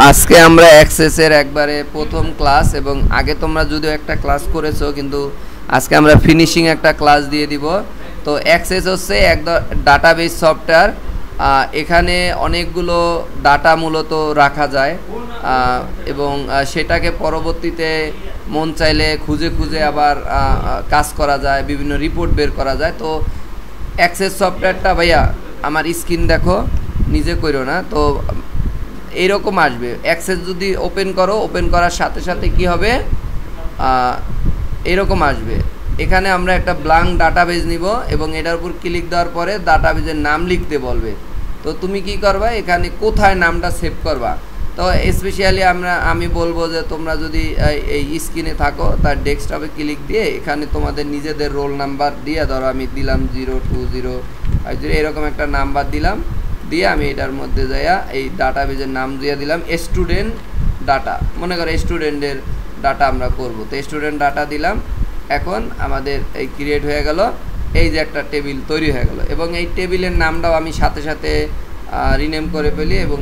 আজকে আমরা অ্যাক্সেসের একবারে প্রথম ক্লাস, এবং আগে তোমরা যদিও একটা ক্লাস করেছো, কিন্তু আজকে আমরা ফিনিশিং একটা ক্লাস দিয়ে দিব। তো অ্যাক্সেস হচ্ছে এক ডাটাবেস সফটওয়্যার। এখানে অনেকগুলো ডাটা মূলত রাখা যায়, এবং সেটাকে পরবর্তীতে মন চাইলে খুঁজে খুঁজে আবার কাজ করা যায়, বিভিন্ন রিপোর্ট বের করা যায়। তো অ্যাক্সেস সফটওয়্যারটা ভাইয়া আমার স্ক্রিন দেখো, নিজে করো না, তো এইরকম আসবে। অ্যাক্সেস যদি ওপেন করো, ওপেন করার সাথে সাথে কি হবে, এরকম আসবে। এখানে আমরা একটা ব্ল্যাঙ্ক ডাটাবেজ নিব এবং এটার উপর ক্লিক দেওয়ার পরে ডাটাবেজের নাম লিখতে বলবে। তো তুমি কি করবা, এখানে কোথায় নামটা সেভ করবা। তো স্পেশালি আমি বলবো যে তোমরা যদি এই স্ক্রিনে থাকো, তার ডেস্কটপে ক্লিক দিয়ে এখানে তোমাদের নিজেদের রোল নাম্বার দিয়ে, ধরো আমি দিলাম 02050, এরকম একটা নাম্বার দিলাম, দিয়ে আমি এটার মধ্যে যাইয়া এই ডাটাবেজের নাম দিয়ে দিলাম স্টুডেন্ট ডাটা। মনে করো স্টুডেন্টের ডাটা আমরা করব, তো স্টুডেন্ট ডাটা দিলাম। এখন আমাদের এই ক্রিয়েট হয়ে গেল, এই যে একটা টেবিল তৈরি হয়ে গেল, এবং এই টেবিলের নামটাও আমি সাথে সাথে রিনেম করে ফেলি। এবং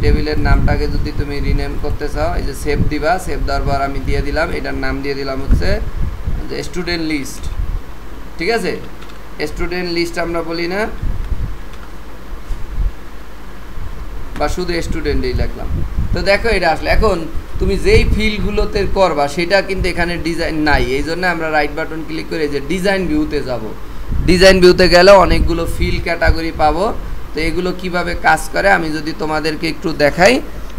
টেবিলের নামটাকে যদি তুমি রিনেম করতে চাও, এই যে সেভ দিবা, সেভ দেওয়ার পর আমি দিয়ে দিলাম, এটার নাম দিয়ে দিলাম হচ্ছে যে স্টুডেন্ট লিস্ট। ঠিক আছে, স্টুডেন্ট লিস্ট আমরা বলি না, বা শুধু স্টুডেন্টই লিখলাম। তো দেখো এটা আসলে। এখন তুমি যেই ফিল্ডগুলোতে করবা সেটা কিন্তু এখানে ডিজাইন নাই, এই জন্য আমরা রাইট বাটন ক্লিক করে যে ডিজাইন ভিউতে যাব। ডিজাইন ভিউতে গেলে অনেকগুলো ফিল্ড ক্যাটাগরি পাবো। তো এগুলো কিভাবে কাজ করে আমি যদি তোমাদেরকে একটু দেখাই,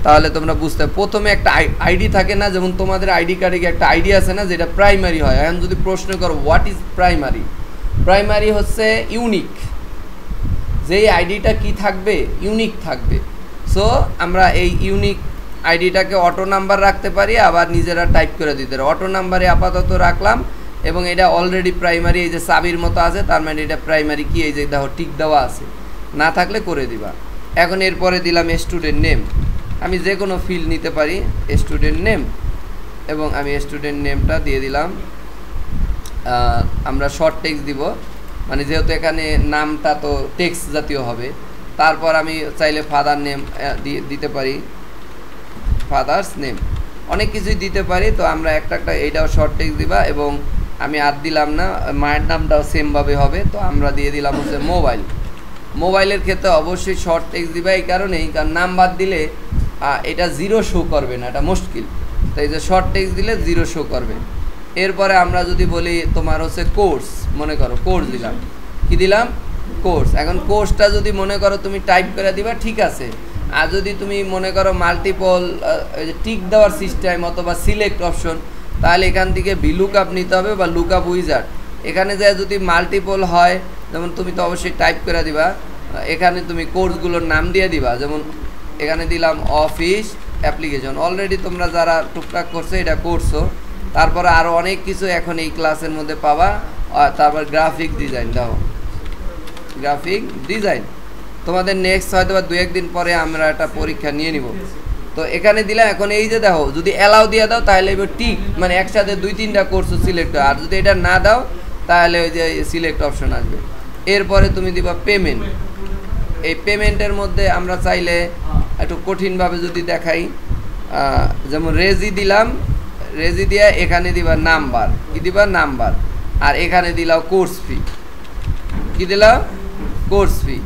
তাহলে তোমরা বুঝতে। প্রথমে একটা আইডি থাকে না, যেমন তোমাদের আইডি কার্ডে একটা আইডি আছে না, যেটা প্রাইমারি হয়। এখন যদি প্রশ্ন করো হোয়াট ইজ প্রাইমারি, প্রাইমারি হচ্ছে ইউনিক, যেই আইডিটা কি থাকবে, ইউনিক থাকবে। সো আমরা এই ইউনিক আইডিটাকে অটো নাম্বার রাখতে পারি, আবার নিজেরা টাইপ করে দিতে পারি। অটো নাম্বারে আপাতত রাখলাম, এবং এটা অলরেডি প্রাইমারি, এই যে চাবির মতো আছে, তার মানে এটা প্রাইমারি কি, এই যে দেখো টিক দেওয়া আছে, না থাকলে করে দিবা। এখন এরপরে দিলাম স্টুডেন্ট নেম, আমি যে কোনো ফিল্ড নিতে পারি, স্টুডেন্ট নেম, এবং আমি স্টুডেন্ট নেমটা দিয়ে দিলাম। আমরা শর্ট টেক্সট দিব, মানে যেহেতু এখানে নামটা তো টেক্সট জাতীয় হবে। তারপর আমি চাইলে ফাদার নেম দিতে পারি, ফাদার্স নেম, অনেক কিছুই দিতে পারি। তো আমরা একটা এইটাও শর্ট টেক্সট দিবা, এবং আমি আর দিলাম না, মায়ের নামটাও সেমভাবে হবে। তো আমরা দিয়ে দিলাম হচ্ছে মোবাইল। মোবাইলের ক্ষেত্রে অবশ্যই শর্ট টেক্সট দিবা, এই কারণেই, কারণ নাম্বার দিলে এটা জিরো শো করবে না, এটা মুশকিল। তো এই যে শর্ট টেক্সট দিলে জিরো শো করবে। এরপরে আমরা যদি বলি তোমার হচ্ছে কোর্স, মনে করো কোর্স দিলাম, কি দিলাম, কোর্স। এখন কোর্সটা যদি মনে করো তুমি টাইপ করে দিবা, ঠিক আছে। আর যদি তুমি মনে করো মাল্টিপল টিক দেওয়ার সিস্টেম অথবা সিলেক্ট অপশন, তাহলে এখান থেকে ভিলুকআপ নিতে হবে বা লুকআপ উইজার্ড। এখানে যায় যদি মাল্টিপল হয়, যেমন তুমি তো অবশ্যই টাইপ করে দিবা, এখানে তুমি কোর্সগুলোর নাম দিয়ে দিবা। যেমন এখানে দিলাম অফিস অ্যাপ্লিকেশন, অলরেডি তোমরা যারা টুকটাক করছো এটা করছো। তারপরে আরও অনেক কিছু এখন এই ক্লাসের মধ্যে পাবা। তারপর গ্রাফিক ডিজাইন দাও, গ্রাফিক ডিজাইন। তোমাদের নেক্সট হয়তো বা 2-1 দিন পরে আমরা একটা পরীক্ষা নিয়ে নিব। তো এখানে দিলাম। এখন এই যে দেখো, যদি অ্যালাউ দিয়ে দাও তাহলে এবার টিক, মানে একসাথে 2-3টা কোর্স সিলেক্ট হয়। আর যদি এটা না দাও তাহলে ওই যে সিলেক্ট অপশন আসবে। এরপরে তুমি দিবা পেমেন্ট। এই পেমেন্টের মধ্যে আমরা চাইলে একটু কঠিনভাবে যদি দেখাই, যেমন রেজি দিলাম, রেজি দিয়ে এখানে দিবা নাম্বার, কি দিবা, নাম্বার। আর এখানে দিলাও কোর্স ফি, কি দিলাও, কোর্স ফি।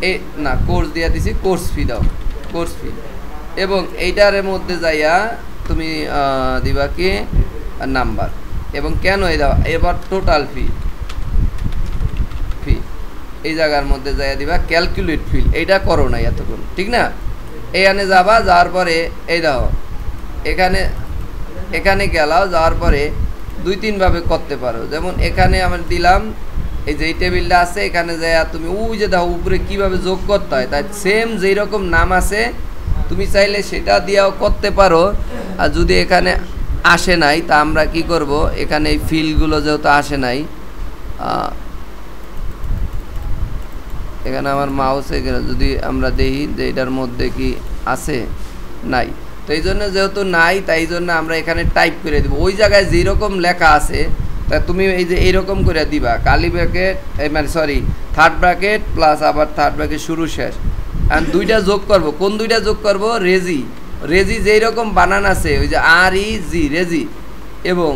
এই না, কোর্স দিয়ে দিছি, কোর্স ফি দাও, কোর্স ফি। এবং এইটার মধ্যে যাইয়া তুমি দিবা কি, নাম্বার, এবং কেন এই দাও। এবার টোটাল ফি, ফি এই জায়গার মধ্যে যাইয়া দিবা ক্যালকুলেট ফি। এইটা করো না এতক্ষণ, ঠিক না। এইখানে যাবা, যাওয়ার পরে এই দাও, এখানে গেলাও, যাওয়ার পরে 2-3 ভাবে করতে পারো। যেমন এখানে আমি দিলাম, এই যে এই টেবিলটা আছে, এখানে যাইয়া তুমি ওই যে দাও উপরে কিভাবে যোগ করতে হয়, তাই সেম যেই রকম নাম আছে তুমি চাইলে সেটা দিয়েও করতে পারো। আর যদি এখানে আসে নাই, তা আমরা কি করব, এখানে এই ফিল্ডগুলো যেহেতু আসে নাই, এখানে আমার মাউস এখানে যদি আমরা দেখি যে এটার মধ্যে কি আছে, নাই। তো এই জন্য যেহেতু নাই, তাই জন্য আমরা এখানে টাইপ করে দেবো। ওই জায়গায় যেরকম লেখা আছে তা তুমি এই যে এইরকম করে দিবা, কালি ব্র্যাকেট, মানে সরি থার্ড ব্র্যাকেট প্লাস আবার থার্ড ব্র্যাকেট শুরু শেষ। আর 2টা যোগ করব, কোন 2টা যোগ করব, রেজি রেজি যেই রকম বানান আছে ওই যে REG রেজি, এবং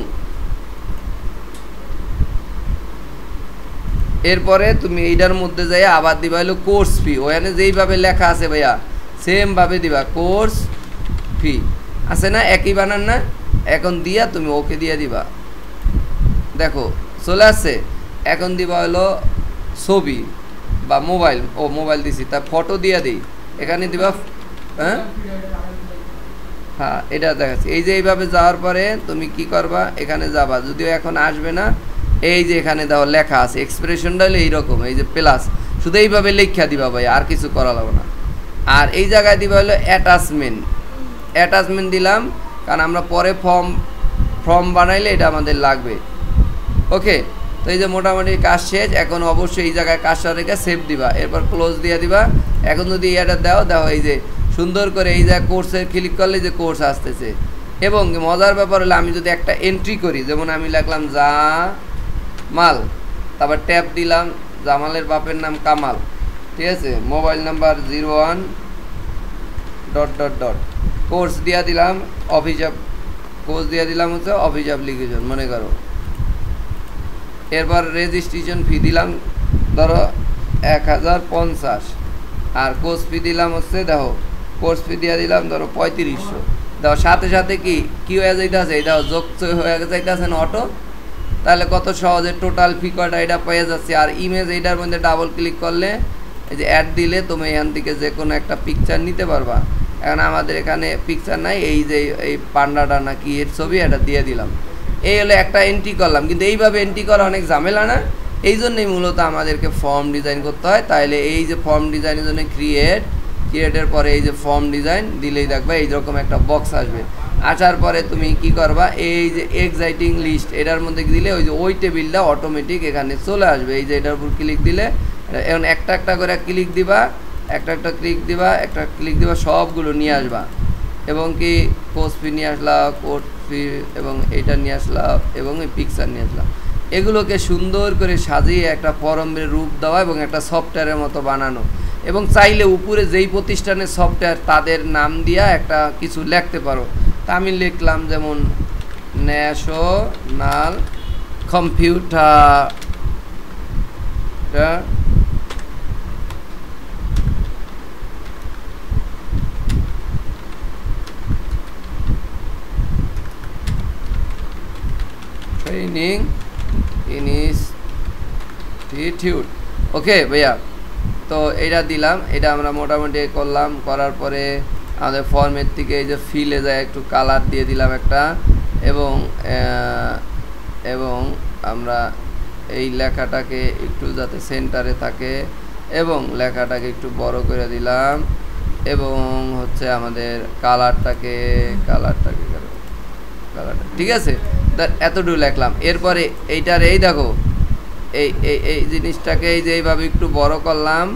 এরপরে তুমি এইটার মধ্যে যাই আবার দিবা হলো কোর্স ফি, ওখানে যেইভাবে লেখা আছে ভাইয়া সেম ভাবে দিবা কোর্স ফি, আছে না একই বানান না? এখন দিয়া তুমি ওকে দিয়ে দিবা, দেখো চলে আসছে। এখন দিবা হলো ছবি বা মোবাইল, ও মোবাইল দিছি তা ফটো দিয়ে দিই, এখানে দিবা হ্যাঁ হ্যাঁ এটা দেখাচ্ছি। এই যে এইভাবে যাওয়ার পরে তুমি কি করবা, এখানে যাবা, যদিও এখন আসবে না, এই যে এখানে দেওয়া লেখা আছে এক্সপ্রেশনটা হলো এইরকম, এই যে প্লাস, শুধু এইভাবে লেখা দিবা ভাই, আর কিছু করা লাগবে না। আর এই জায়গায় দিবা হলো অ্যাটাচমেন্ট, অ্যাটাচমেন্ট দিলাম কারণ আমরা পরে ফর্ম বানাইলে এটা আমাদের লাগবে। ওকে, তো এই যে মোটামুটি কাজ শেষ। এখন অবশ্যই এই জায়গায় কাজটা রেখে সেভ দিবা, এরপর ক্লোজ দিয়ে দিবা। এখন যদি এটা দাও এই যে সুন্দর করে এই যে কোর্সে ক্লিক করলে যে কোর্স আসতেছে। এবং মজার ব্যাপার হলো আমি যদি একটা এন্ট্রি করি, যেমন আমি লিখলাম জামাল, তারপর ট্যাব দিলাম, জামালের বাপের নাম কামাল, ঠিক আছে, মোবাইল নাম্বার 01... কোর্স দিয়া দিলাম অফিস অফ, কোর্স দিয়া দিলাম হচ্ছে অফিস অ্যাপ্লিকেশন মনে করো। এরপর রেজিস্ট্রেশন ফি দিলাম ধরো 1050, আর কোর্স ফি দিলাম হচ্ছে দেখো, কোর্স ফি দিয়ে দিলাম ধরো 3500। দেখো সাথে সাথে কি হয়ে যাইতেছে, এই দেখো যোগ হয়ে যাইতেছে না অটো, তাহলে কত সহজে টোটাল ফি কয়টা এটা পেয়ে যাচ্ছে। আর ইমেজ এইটার মধ্যে ডাবল ক্লিক করলে এই যে অ্যাড দিলে তুমি এখান থেকে যে কোনো একটা পিকচার নিতে পারবা। এখন আমাদের এখানে পিকচার নাই, এই যে এই পান্ডাটা নাকি এর ছবি এটা দিয়ে দিলাম, এই হলো একটা এন্ট্রি করলাম। কিন্তু এইভাবে এন্ট্রি করা অনেক ঝামেলা না, এই জন্যই মূলত আমাদেরকে ফর্ম ডিজাইন করতে হয়। তাইলে এই যে ফর্ম ডিজাইনের জন্য ক্রিয়েটের পরে এই যে ফর্ম ডিজাইন দিলেই দেখবে এইরকম একটা বক্স আসবে। আসার পরে তুমি কি করবা, এই যে এক্সাইটিং লিস্ট এটার মধ্যে দিলে ওই টেবিলটা অটোমেটিক এখানে চলে আসবে। এই যে এটার উপর ক্লিক দিলে এখন একটা করে ক্লিক দিবা, একটা ক্লিক দিবা, সবগুলো নিয়ে আসবা। এবং কি কোর্স ফি নিয়ে আসলা, কোর্স ফি এবং এইটা নিয়ে আসলা, এবং এই পিকচার নিয়ে আসলা। এগুলোকে সুন্দর করে সাজিয়ে একটা ফর্মের রূপ দেওয়া এবং একটা সফটওয়্যারের মতো বানানো। এবং চাইলে উপরে যেই প্রতিষ্ঠানের সফটওয়্যার তাদের নাম দিয়া একটা কিছু লিখতে পারো। তা আমি লিখলাম যেমন ন্যাশনাল কম্পিউটার ট্রেনিং ইনস্টিটিউট। ওকে ভাইয়া, তো এটা দিলাম, এটা আমরা মোটামুটি করলাম। করার পরে আমাদের ফর্মের থেকে এই যে ফিলে যায় একটু কালার দিয়ে দিলাম একটা, এবং আমরা এই লেখাটাকে একটু যাতে সেন্টারে থাকে এবং লেখাটাকে একটু বড় করে দিলাম, এবং হচ্ছে আমাদের কালারটাকে ঠিক আছে, এতটুকু লিখলাম। এরপরে এইটার এই দেখো এই জিনিসটাকে এই যে এইভাবে একটু বড় করলাম,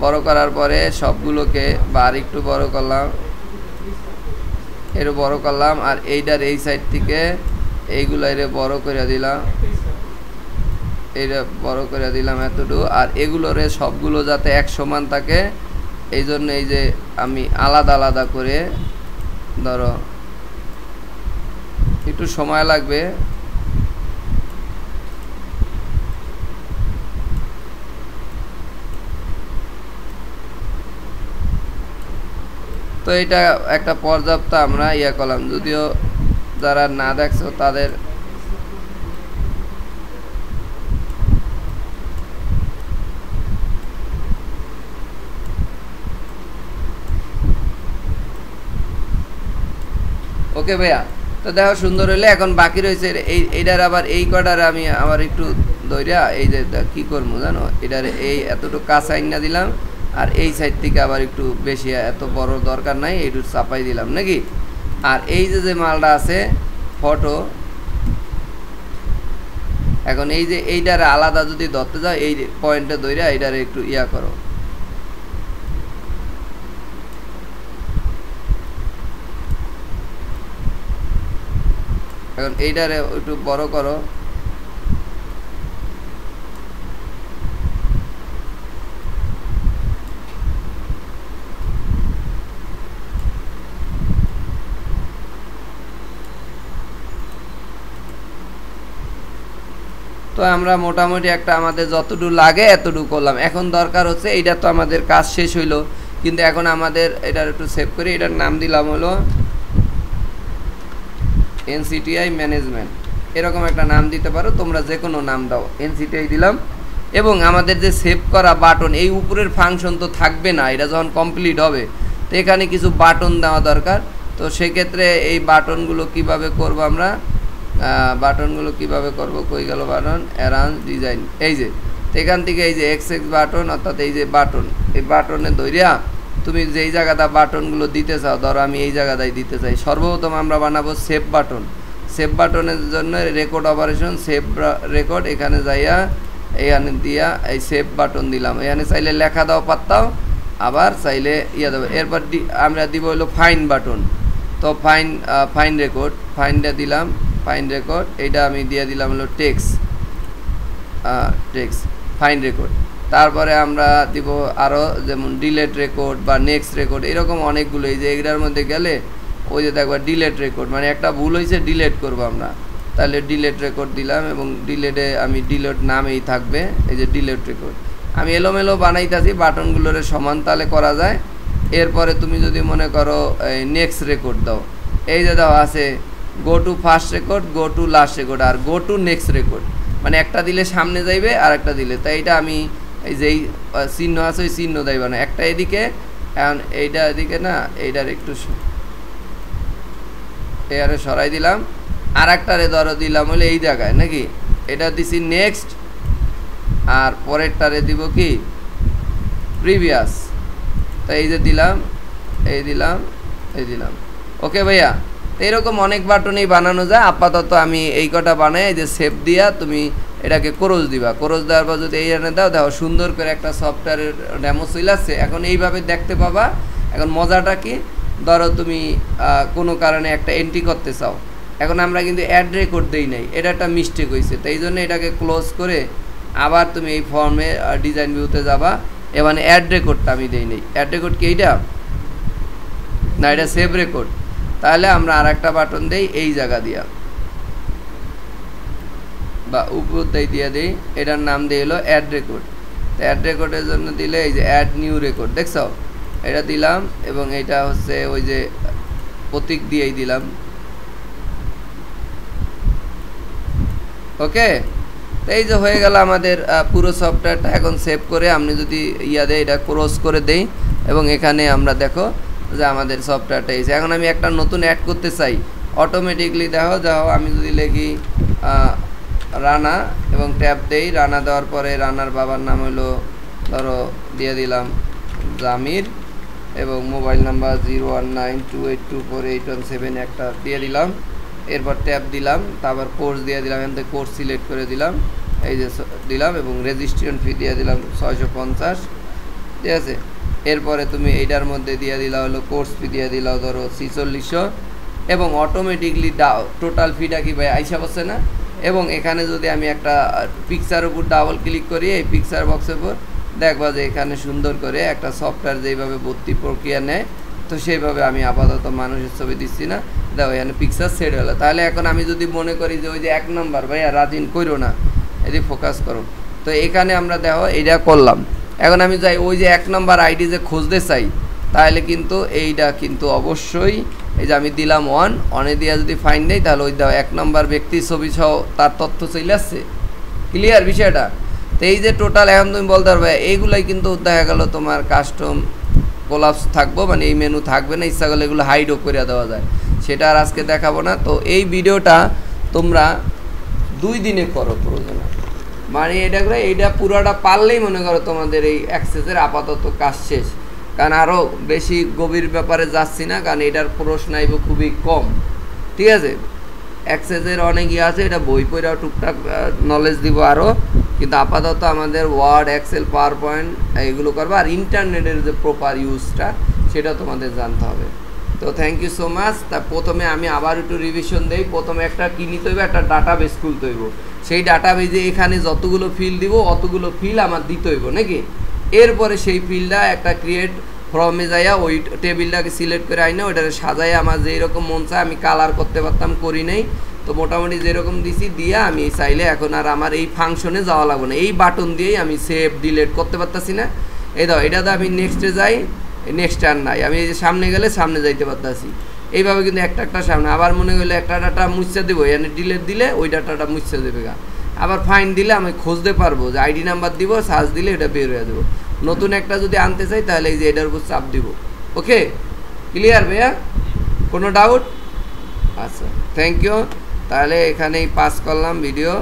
বড় করার পরে সবগুলোকে আর একটু বড় করলাম, এরও বড় করলাম। আর এইটার এই সাইড থেকে এইগুলো এর বড় করে দিলাম, এইটা বড় করে দিলাম এতটুকু। আর এগুলোরে সবগুলো যাতে এক সমান থাকে এই জন্য এই যে আমি আলাদা আলাদা করে, ধরো একটু সময় লাগবে, তো এটা একটা পর্যাপ্ত আমরা ইয়া করলাম। যদিও যারা না দেখছো তাদের ওকে ভাইয়া, তো দেখো সুন্দর হইলে। এখন বাকি রয়েছে এইটার আবার এই কটার আমি আবার একটু দইরা এই যে কী করবো জানো, এটার এই এতটুকু কাঁচাই না দিলাম, আর এই সাইড থেকে আবার একটু বেশি, এত বড় দরকার নাই, একটু চাপাই দিলাম নাকি। আর এই যে মালটা আছে ফটো, এখন এই যে এইটার আলাদা যদি ধরতে যাও এই পয়েন্টে দইরা এইটারে একটু ইয়া করো, এখন এইটারে একটু বড় করো, তো আমরা মোটামুটি একটা আমাদের যতটুকু লাগে এতটুকু করলাম। এখন দরকার হচ্ছে এইটা তো আমাদের কাজ শেষ হইলো, কিন্তু এখন আমাদের এটার একটু সেভ করি। এটার নাম দিলাম হলো NCTI ম্যানেজমেন্ট, এরকম একটা নাম দিতে পারো তোমরা, যে কোনো নাম দাও, NCTI দিলাম। এবং আমাদের যে সেভ করা বাটন, এই উপরের ফাংশন তো থাকবে না, এটা যখন কমপ্লিট হবে তো এখানে কিছু বাটন দেওয়া দরকার। তো সেক্ষেত্রে এই বাটনগুলো কিভাবে করব আমরা, বাটনগুলো কিভাবে করব, কই গেল বাটন, অ্যারেঞ্জ ডিজাইন, এই যে এখান থেকে এই যে XX বাটন, অর্থাৎ এই যে বাটন, এই বাটনে ধরিয়া তুমি যেই জায়গাটা বাটনগুলো দিতে চাও, ধরো আমি এই জায়গাটাই দিতে চাই, সর্বপ্রথম আমরা বানাবো সেভ বাটন। সেভ বাটনের জন্য রেকর্ড অপারেশন, সেভ রেকর্ড, এখানে যাইয়া এখানে দিয়া এই সেভ বাটন দিলাম। এখানে চাইলে লেখা দাও পারতাও, আবার চাইলে ইয়া দেবো। এরপর আমরা দিব হলো ফাইন বাটন। তো ফাইন রেকর্ড, ফাইনটা দিলাম, ফাইন রেকর্ড, এইটা আমি দিয়ে দিলাম হলো টেক্স ফাইন রেকর্ড। তারপরে আমরা দিব আরও, যেমন ডিলেট রেকর্ড বা নেক্সট রেকর্ড, এরকম অনেকগুলো। এই যে এগুলোর মধ্যে গেলে ওই যে দেখবা ডিলেট রেকর্ড, মানে একটা ভুল হয়েছে ডিলেট করবো আমরা, তাহলে ডিলেট রেকর্ড দিলাম। এবং ডিলেটে আমি ডিলেট নামেই থাকবে, এই যে ডিলেট রেকর্ড। আমি এলোমেলো বানাইতেছি, বাটনগুলোর সমান তাহলে করা যায়। এরপরে তুমি যদি মনে করো নেক্সট রেকর্ড দাও, এই যে দাও আছে go to first record, go to last record, আর গো টু নেক্সট রেকর্ড, মানে একটা দিলে সামনে যাইবে আর একটা দিলে। তাই এটা আমি এই যেই চিহ্ন আছে ওই চিহ্ন দেব না, একটা এদিকে, এখন এইটা এদিকে না, এইটার একটু এয়ারে সরাই দিলাম, আর একটারে ধরো দিলাম হলে এই জায়গায় নাকি, এটা দিছি নেক্সট, আর পরেরটারে দিব কি প্রিভিয়াস। তো এই যে দিলাম, এই দিলাম, এই দিলাম। ওকে ভাইয়া, তো এরকম অনেক বাটনই বানানো যায়। আপাতত আমি এই কটা বানাই, এই যে সেভ দিয়া তুমি এটাকে ক্রস দিবা, ক্রস দেওয়ার পর যদি এই এনে দাও, দেখো সুন্দর করে একটা সফটওয়্যারের ডেমো চলে আসছে। এখন এইভাবে দেখতে পাবা। এখন মজাটা কি, ধরো তুমি কোনো কারণে একটা এন্ট্রি করতে চাও, এখন আমরা কিন্তু অ্যাড রেকর্ড দেই নাই, এটা একটা মিস্টেক হয়েছে, তাই জন্য এটাকে ক্লোজ করে আবার তুমি এই ফর্মে ডিজাইন ভিউতে যাবা। এবারে অ্যাড রেকর্ডটা আমি দেই নাই, অ্যাড রেকর্ড কি এইটা না, এটা সেভ রেকর্ড। তাহলে আমরা আর একটা বাটন দেই এই জায়গা দিয়া, বা উপর দিয়ে দিই, এটার নাম দিয়ে হলো অ্যাড রেকর্ড। তো অ্যাড রেকর্ডের জন্য দিলে এই যে অ্যাড নিউ রেকর্ড, দেখছো এটা দিলাম, এবং এটা হচ্ছে ওই যে প্রতীক দিয়েই দিলাম। ওকে, তো এই যে হয়ে গেল আমাদের পুরো সফটওয়্যারটা। এখন সেভ করে আমি যদি ইয়া দেয়, এটা ক্রস করে দেই, এবং এখানে আমরা দেখো যে আমাদের সফটওয়্যারটা এসে। এখন আমি একটা নতুন অ্যাড করতে চাই, অটোমেটিকলি দেখো আমি যদি লিখি রানা এবং ট্যাব দেই, রানা দেওয়ার পরে রানার বাবার নাম হলো ধরো দিয়ে দিলাম জামির, এবং মোবাইল নাম্বার 0192824817 একটা দিয়ে দিলাম। এরপর ট্যাব দিলাম, তারপর কোর্স দিয়ে দিলাম, এখান থেকে কোর্স সিলেক্ট করে দিলাম, এই যে দিলাম, এবং রেজিস্ট্রেশন ফি দিয়ে দিলাম 650, ঠিক আছে। এরপরে তুমি এইটার মধ্যে দিয়ে দিলা হলো কোর্স ফি দিয়ে দিলাও ধরো 4600, এবং অটোমেটিকলি টোটাল ফিটা কি ভাই আইসা বসছে না। এবং এখানে যদি আমি একটা পিকচার উপর ডাবল ক্লিক করি, এই পিকচার বক্সের উপর দেখবা যে এখানে সুন্দর করে একটা সফটওয়্যার যেইভাবে ভর্তি প্রক্রিয়া নেয়, তো সেইভাবে আমি আপাতত মানুষের ছবি দিচ্ছি না, দেখো এখানে পিকচার সেট হলো। তাহলে এখন আমি যদি মনে করি যে ওই যে 1 নম্বর ভাইয়া রাজিন করো না, এদিকে ফোকাস করো, তো এখানে আমরা দেখো এইটা করলাম। এখন আমি যাই ওই যে 1 নম্বর আইডি যে খুঁজতে চাই, তাহলে কিন্তু এইটা কিন্তু অবশ্যই এই যে আমি দিলাম অনে দিয়ে যদি ফাইন দেয়, তাহলে ওই দাও 1 নম্বর ব্যক্তির ছবি সহ তার তথ্য চলে আসছে। ক্লিয়ার বিষয়টা? তো এই যে টোটাল এখন তুমি বলতে পারবে, এইগুলাই কিন্তু দেখা গেল তোমার কাস্টম কোলাপস থাকবো, মানে এই মেনু থাকবে না, ইচ্ছা করলে এগুলো হাইডও করে দেওয়া যায়, সেটা আর আজকে দেখাবো না। তো এই ভিডিওটা তোমরা 2 দিনে করো প্রয়োজনে, মানে এটা করে এইটা পুরোটা পারলেই মনে করো তোমাদের এই অ্যাক্সেসের আপাতত কাজ শেষ। কারণ আরও বেশি গভীর ব্যাপারে যাচ্ছি না, কারণ এটার প্রশ্ন আইব খুবই কম, ঠিক আছে। অ্যাক্সেসের অনেক ইয়ে আছে, এটা বই পড়াও টুকটাক নলেজ দিব আরও, কিন্তু আপাতত আমাদের ওয়ার্ড, এক্সেল, পাওয়ার পয়েন্ট এগুলো করবো, আর ইন্টারনেটের যে প্রপার ইউজটা সেটা তোমাদের জানতে হবে। তো থ্যাংক ইউ সো মাচ। তা প্রথমে আমি আবার একটু রিভিশন দেই। প্রথমে একটা কি নিতে হইবে, একটা ডাটাবেস খুলতে হইব। সেই ডাটাবেসে এখানে যতগুলো ফিল্ড দিব অতগুলো ফিল্ড আমার দিতে হইব নাকি। এরপরে সেই ফিল্ডটা একটা ক্রিয়েট ফর্মে যাইয়া ওই টেবিলটাকে সিলেক্ট করে আইনা ওইটাকে সাজাইয়া আমার যেই রকম মন চায় আমি কালার করতে পারতাম, করি নাই। তো মোটামুটি যেরকম দিছি দিয়া আমি চাইলে এখন আর আমার এই ফাংশনে যাওয়া লাগবে না, এই বাটন দিয়েই আমি সেভ ডিলিট করতে পারতাছি না। এই দাও এটাতে আমি নেক্সটে যাই, নেক্সট আর নাই, আমি সামনে গেলে সামনে যাইতে পারতাছি। এইভাবে কিন্তু একটা একটা সামনে, আবার মনে হলে একটা ডাটা মুছে দেবো, এখানে ডিলিট দিলে ওই ডাটাটা মুছে দেবে গা। আবার ফাইন দিলে আমি খুঁজতে পারবো, যে আইডি নাম্বার দিব, সার্চ দিলে এটা বের হয়ে দেবো। নতুন একটা যদি আনতে চাই তাহলে এই যে এটার উপর চাপ দিব। ওকে, ক্লিয়ার ভাইয়া? কোনো ডাউট? আচ্ছা, থ্যাংক ইউ। তাহলে এখানেই পাস করলাম ভিডিও।